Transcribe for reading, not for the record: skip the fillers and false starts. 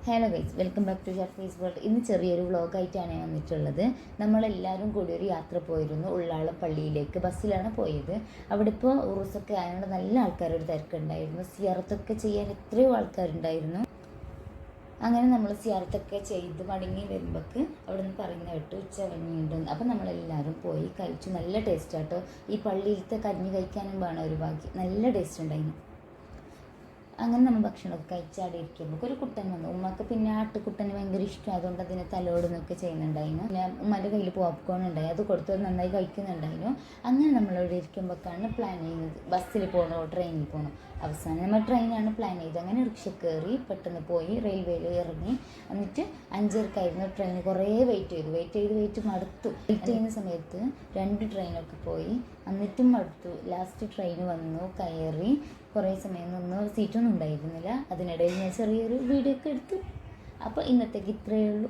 Hello guys, welcome back to Sharfi's world. ഇന്ന് ചെറിയൊരു വ്ളോഗായിട്ടാണ് ഞാൻ വന്നിട്ടുള്ളത്. നമ്മളെല്ലാവരും കൂടി ഒരു യാത്ര പോയിരുന്നു ഉള്ളാളം പള്ളിയിലേക്ക്. ബസ്സിലാണ് പോയത്. അവിടെ ഇപ്പോൾ ഉറൂസൊക്കെ ആയതുകൊണ്ട് നല്ല ആൾക്കാരൊരു തിരക്കുണ്ടായിരുന്നു. സിയാറത്തൊക്കെ ചെയ്യാൻ എത്രയോ ആൾക്കാരുണ്ടായിരുന്നു. അങ്ങനെ നമ്മൾ സിയാറത്തൊക്കെ ചെയ്ത് മടങ്ങി വരുമ്പോൾക്ക് അവിടെ നിന്ന് പറയുന്ന കേട്ടു ഉച്ച കഴിഞ്ഞിട്ടുണ്ടെന്ന്. അപ്പം നമ്മളെല്ലാവരും പോയി കഴിച്ചു. നല്ല ടേസ്റ്റാട്ടോ. ഈ പള്ളിയിലത്തെ കഞ്ഞി കഴിക്കാനും വേണം ഒരു ബാക്കി. നല്ല ടേസ്റ്റ് ഉണ്ടായിരുന്നു. അങ്ങനെ നമ്മൾ ഭക്ഷണമൊക്കെ കഴിച്ചാടി ഇരിക്കുമ്പോൾ ഒരു കുട്ടൻ വന്നു. ഉമ്മക്ക് പിന്നെ ആട്ടുകുട്ടന് ഭയങ്കര ഇഷ്ടം, അതുകൊണ്ട് അതിനെ തലോടുന്നൊക്കെ ചെയ്യുന്നുണ്ടായിരുന്നു. പിന്നെ ഉമ്മൻ്റെ കയ്യിൽ പോപ്കോൺ ഉണ്ടായി, അത് കൊടുത്ത് നന്നായി കഴിക്കുന്നുണ്ടായിരുന്നു. അങ്ങനെ നമ്മളവിടെ ഇരിക്കുമ്പോഴാണ് പ്ലാൻ ചെയ്യുന്നത് ബസ്സിൽ പോകണോ ട്രെയിനിൽ പോകണോ. അവസാനം നമ്മൾ ട്രെയിനാണ് പ്ലാൻ ചെയ്തത്. അങ്ങനെ റിക്ഷ കയറി പെട്ടെന്ന് പോയി റെയിൽവേയിൽ ഇറങ്ങി. എന്നിട്ട് 5:30 ട്രെയിൻ. കുറേ വെയിറ്റ് ചെയ്ത് മടുത്തു. വെയിറ്റ് ചെയ്യുന്ന സമയത്ത് 2 ട്രെയിനൊക്കെ പോയി, എന്നിട്ടും മടുത്തു. ലാസ്റ്റ് ട്രെയിൻ വന്നു, കയറി. കുറേ സമയം നിന്ന്, സീറ്റൊന്നും ഉണ്ടായിരുന്നില്ല. അതിനിടയിൽ ഞാൻ ചെറിയൊരു വീഡിയോ ഒക്കെ എടുത്തു. അപ്പോൾ ഇന്നത്തേക്ക് ഇത്രയേ ഉള്ളൂ.